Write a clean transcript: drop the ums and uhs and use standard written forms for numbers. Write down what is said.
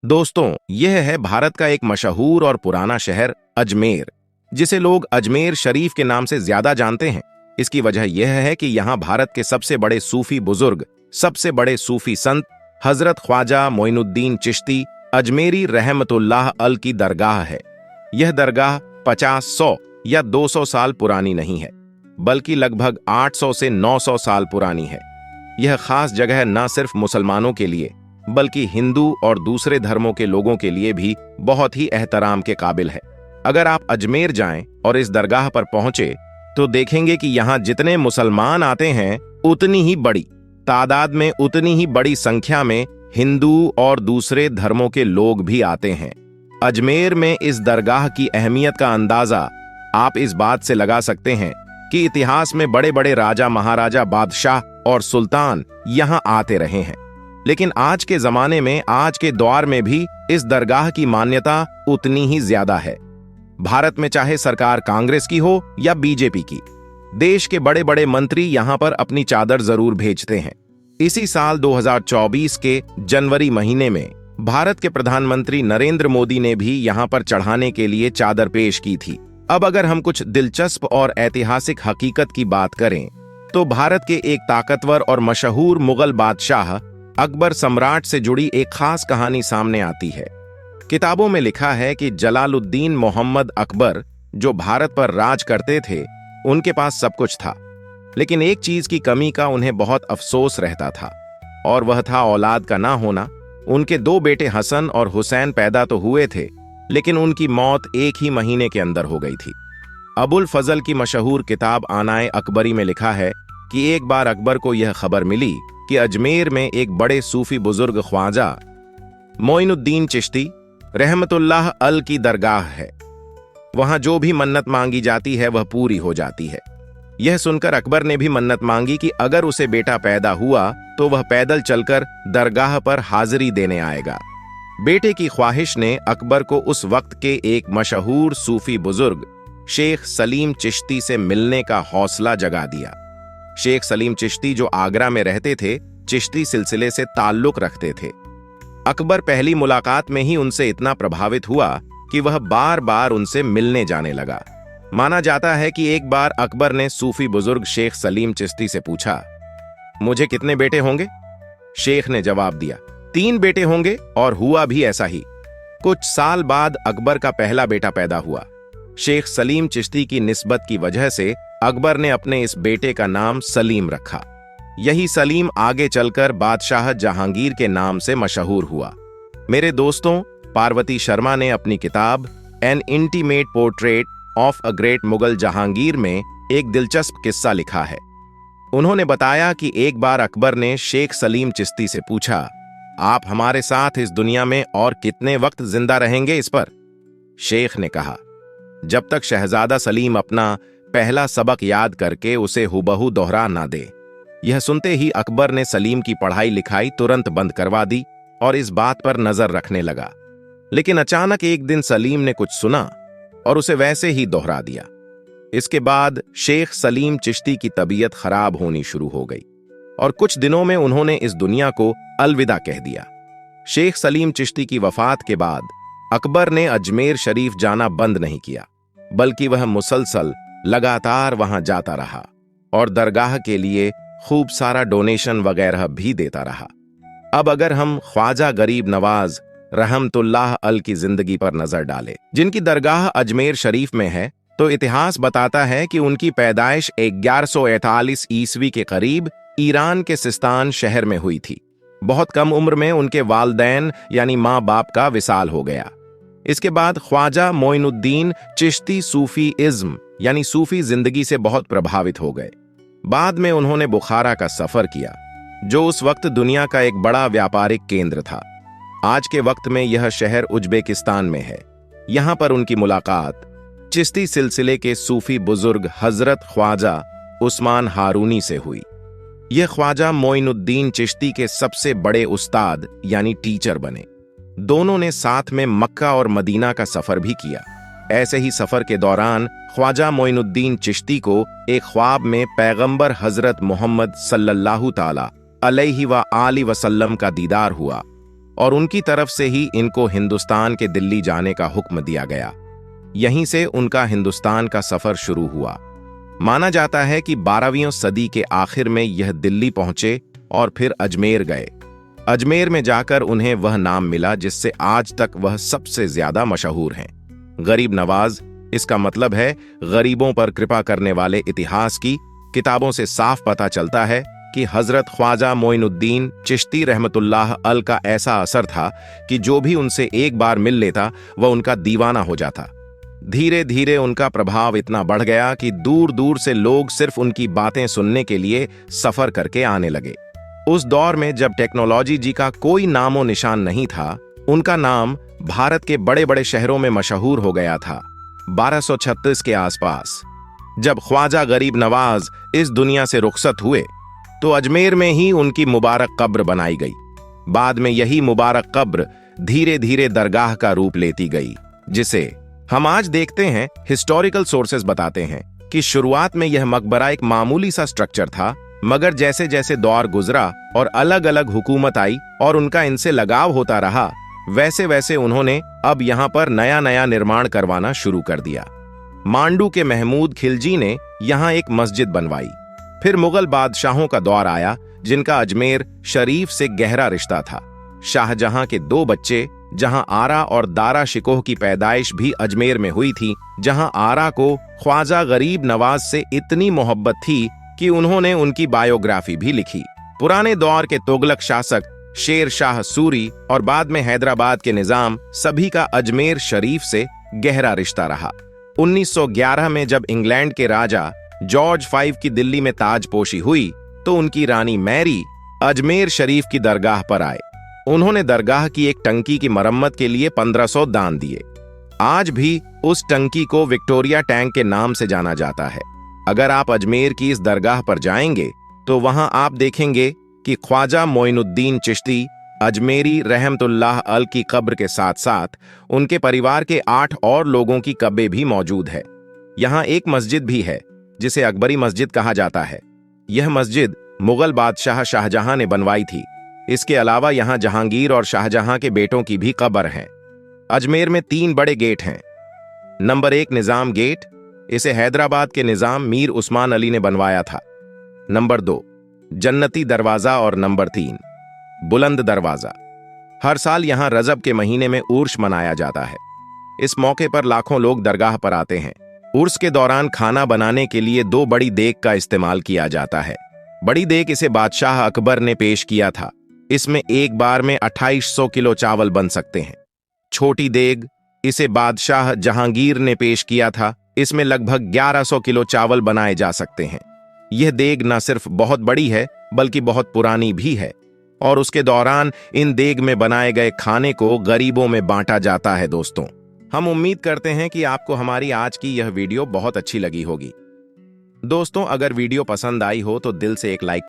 दोस्तों, यह है भारत का एक मशहूर और पुराना शहर अजमेर, जिसे लोग अजमेर शरीफ के नाम से ज्यादा जानते हैं। इसकी वजह यह है कि यहाँ भारत के सबसे बड़े सूफी बुजुर्ग, सबसे बड़े सूफी संत हजरत ख्वाजा मोइनुद्दीन चिश्ती अजमेरी रहमतुल्लाह अल की दरगाह है। यह दरगाह 50, 100 या 200 साल पुरानी नहीं है, बल्कि लगभग 800 से 900 साल पुरानी है। यह खास जगह न सिर्फ मुसलमानों के लिए बल्कि हिंदू और दूसरे धर्मों के लोगों के लिए भी बहुत ही एहतराम के काबिल है। अगर आप अजमेर जाएं और इस दरगाह पर पहुंचे तो देखेंगे कि यहाँ जितने मुसलमान आते हैं उतनी ही बड़ी तादाद में, उतनी ही बड़ी संख्या में हिंदू और दूसरे धर्मों के लोग भी आते हैं। अजमेर में इस दरगाह की अहमियत का अंदाजा आप इस बात से लगा सकते हैं कि इतिहास में बड़े बड़े राजा, महाराजा, बादशाह और सुल्तान यहाँ आते रहे हैं। लेकिन आज के जमाने में, आज के दौर में भी इस दरगाह की मान्यता उतनी ही ज्यादा है। भारत में चाहे सरकार कांग्रेस की हो या बीजेपी की, देश के बड़े बड़े मंत्री यहां पर अपनी चादर जरूर भेजते हैं। इसी साल 2024 के जनवरी महीने में भारत के प्रधानमंत्री नरेंद्र मोदी ने भी यहां पर चढ़ाने के लिए चादर पेश की थी। अब अगर हम कुछ दिलचस्प और ऐतिहासिक हकीकत की बात करें तो भारत के एक ताकतवर और मशहूर मुगल बादशाह अकबर सम्राट से जुड़ी एक खास कहानी सामने आती है। किताबों में लिखा है कि जलालुद्दीन मोहम्मद अकबर जो भारत पर राज करते थे, उनके पास सब कुछ था, लेकिन एक चीज की कमी का उन्हें बहुत अफसोस रहता था, और वह था औलाद का ना होना। उनके 2 बेटे हसन और हुसैन पैदा तो हुए थे, लेकिन उनकी मौत एक ही महीने के अंदर हो गई थी। अबुल फजल की मशहूर किताब आनाए अकबरी में लिखा है कि एक बार अकबर को यह खबर मिली कि अजमेर में एक बड़े सूफी बुजुर्ग ख्वाजा मोइनुद्दीन चिश्ती रहमतुल्लाह अल की दरगाह है। वहां जो भी मन्नत मांगी जाती है वह पूरी हो जाती है। यह सुनकर अकबर ने भी मन्नत मांगी कि अगर उसे बेटा पैदा हुआ तो वह पैदल चलकर दरगाह पर हाजिरी देने आएगा। बेटे की ख्वाहिश ने अकबर को उस वक्त के एक मशहूर सूफी बुजुर्ग शेख सलीम चिश्ती से मिलने का हौसला जगा दिया। शेख सलीम चिश्ती जो आगरा में रहते थे, चिश्ती सिलसिले से ताल्लुक रखते थे। अकबर पहली मुलाकात में ही उनसे इतना प्रभावित हुआ कि वह बार बार उनसे मिलने जाने लगा। माना जाता है कि एक बार अकबर ने सूफी बुजुर्ग शेख सलीम चिश्ती से पूछा, मुझे कितने बेटे होंगे? शेख ने जवाब दिया, 3 बेटे होंगे, और हुआ भी ऐसा ही। कुछ साल बाद अकबर का पहला बेटा पैदा हुआ। शेख सलीम चिश्ती की निस्बत की वजह से अकबर ने अपने इस बेटे का नाम सलीम रखा। यही सलीम आगे चलकर बादशाह जहांगीर के नाम से मशहूर हुआ। मेरे दोस्तों, पार्वती शर्मा ने अपनी किताब N intimate portrait of a great Mughal Jahangir में एक दिलचस्प किस्सा लिखा है। उन्होंने बताया कि एक बार अकबर ने शेख सलीम चिश्ती से पूछा, आप हमारे साथ इस दुनिया में और कितने वक्त जिंदा रहेंगे इस पर? शेख ने कहा, जब तक शहजादा सलीम अपना पहला सबक याद करके उसे हुबहू दोहरा ना दे। यह सुनते ही अकबर ने सलीम की पढ़ाई लिखाई तुरंत बंद करवा दी और इस बात पर नजर रखने लगा। लेकिन अचानक एक दिन सलीम ने कुछ सुना और उसे वैसे ही दोहरा दिया। इसके बाद शेख सलीम चिश्ती की तबीयत खराब होनी शुरू हो गई और कुछ दिनों में उन्होंने इस दुनिया को अलविदा कह दिया। शेख सलीम चिश्ती की वफात के बाद अकबर ने अजमेर शरीफ जाना बंद नहीं किया, बल्कि वह मुसलसल लगातार वहां जाता रहा और दरगाह के लिए खूब सारा डोनेशन वगैरह भी देता रहा। अब अगर हम ख्वाजा गरीब नवाज रहमतुल्लाह अल की जिंदगी पर नजर डालें, जिनकी दरगाह अजमेर शरीफ में है, तो इतिहास बताता है कि उनकी पैदाइश 1141 ईस्वी के करीब ईरान के सिस्तान शहर में हुई थी। बहुत कम उम्र में उनके वालदैन यानी माँ बाप का विसाल हो गया। इसके बाद ख्वाजा मोइनुद्दीन चिश्ती सूफी इज्म यानी सूफी जिंदगी से बहुत प्रभावित हो गए। बाद में उन्होंने बुखारा का सफर किया, जो उस वक्त दुनिया का एक बड़ा व्यापारिक केंद्र था। आज के वक्त में यह शहर उज्बेकिस्तान में है। यहां पर उनकी मुलाकात चिश्ती सिलसिले के सूफी बुजुर्ग हजरत ख्वाजा उस्मान हारूनी से हुई। यह ख्वाजा मोइनुद्दीन चिश्ती के सबसे बड़े उस्ताद यानी टीचर बने। दोनों ने साथ में मक्का और मदीना का सफर भी किया। ऐसे ही सफर के दौरान ख्वाजा मोइनुद्दीन चिश्ती को एक ख्वाब में पैगंबर हजरत मोहम्मद सल्लल्लाहु ताला अलैहि व आलि वसल्लम का दीदार हुआ। और उनकी तरफ से ही इनको हिंदुस्तान के दिल्ली जाने का हुक्म दिया गया। यहीं से उनका हिंदुस्तान का सफर शुरू हुआ। माना जाता है कि 12वीं सदी के आखिर में यह दिल्ली पहुंचे और फिर अजमेर गए। अजमेर में जाकर उन्हें वह नाम मिला जिससे आज तक वह सबसे ज्यादा मशहूर हैं, गरीब नवाज। इसका मतलब है गरीबों पर कृपा करने वाले। इतिहास की किताबों से साफ पता चलता है कि हजरत ख्वाजा मोइनुद्दीन चिश्ती रहमतुल्लाह अल का ऐसा असर था कि जो भी उनसे एक बार मिल लेता वह उनका दीवाना हो जाता। धीरे धीरे उनका प्रभाव इतना बढ़ गया कि दूर दूर से लोग सिर्फ उनकी बातें सुनने के लिए सफर करके आने लगे। उस दौर में जब टेक्नोलॉजी जी का कोई नामो निशान नहीं था, उनका नाम भारत के बड़े बड़े शहरों में मशहूर हो गया था। 1236 के आसपास जब ख्वाजा गरीब नवाज इस दुनिया से रुखसत हुए तो अजमेर में ही उनकी मुबारक कब्र बनाई गई। बाद में यही मुबारक कब्र धीरे धीरे दरगाह का रूप लेती गई, जिसे हम आज देखते हैं। हिस्टोरिकल सोर्सेज बताते हैं कि शुरुआत में यह मकबरा एक मामूली सा स्ट्रक्चर था, मगर जैसे जैसे दौर गुजरा और अलग अलग हुकूमत आई और उनका इनसे लगाव होता रहा, वैसे वैसे उन्होंने अब यहां पर नया नया निर्माण करवाना शुरू कर दिया। मांडू के महमूद खिलजी ने यहां एक मस्जिद बनवाई। फिर मुगल बादशाहों का दौर आया जिनका अजमेर शरीफ से गहरा रिश्ता था। शाहजहां के 2 बच्चे, जहां आरा और दारा शिकोह की पैदाइश भी अजमेर में हुई थी, जहां आरा को ख्वाजा गरीब नवाज से इतनी मोहब्बत थी कि उन्होंने उनकी बायोग्राफी भी लिखी। पुराने दौर के तुगलक शासक शेर शाह सूरी और बाद में हैदराबाद के निजाम, सभी का अजमेर शरीफ से गहरा रिश्ता रहा। 1911 में जब इंग्लैंड के राजा जॉर्ज 5 की दिल्ली में ताजपोशी हुई तो उनकी रानी मैरी अजमेर शरीफ की दरगाह पर आए। उन्होंने दरगाह की एक टंकी की मरम्मत के लिए 1500 दान दिए। आज भी उस टंकी को विक्टोरिया टैंक के नाम से जाना जाता है। अगर आप अजमेर की इस दरगाह पर जाएंगे तो वहां आप देखेंगे कि ख्वाजा मोइनुद्दीन चिश्ती अजमेरी रहमतुल्लाह अल की कब्र के साथ साथ उनके परिवार के 8 और लोगों की कब्रें भी मौजूद है। यहाँ एक मस्जिद भी है जिसे अकबरी मस्जिद कहा जाता है। यह मस्जिद मुगल बादशाह शाहजहां ने बनवाई थी। इसके अलावा यहाँ जहांगीर और शाहजहां के बेटों की भी कब्र है। अजमेर में 3 बड़े गेट हैं। नंबर 1 निजाम गेट, इसे हैदराबाद के निजाम मीर उस्मान अली ने बनवाया था। नंबर 2 जन्नती दरवाजा और नंबर 3 बुलंद दरवाजा। हर साल यहां रजब के महीने में उर्स मनाया जाता है। इस मौके पर लाखों लोग दरगाह पर आते हैं। उर्स के दौरान खाना बनाने के लिए 2 बड़ी देग का इस्तेमाल किया जाता है। बड़ी देग इसे बादशाह अकबर ने पेश किया था। इसमें एक बार में 2800 किलो चावल बन सकते हैं। छोटी देग इसे बादशाह जहांगीर ने पेश किया था। इसमें लगभग 1100 किलो चावल बनाए जा सकते हैं। यह देग न सिर्फ बहुत बड़ी है बल्कि बहुत पुरानी भी है और उसके दौरान इन देग में बनाए गए खाने को गरीबों में बांटा जाता है। दोस्तों, हम उम्मीद करते हैं कि आपको हमारी आज की यह वीडियो बहुत अच्छी लगी होगी। दोस्तों, अगर वीडियो पसंद आई हो तो दिल से एक लाइक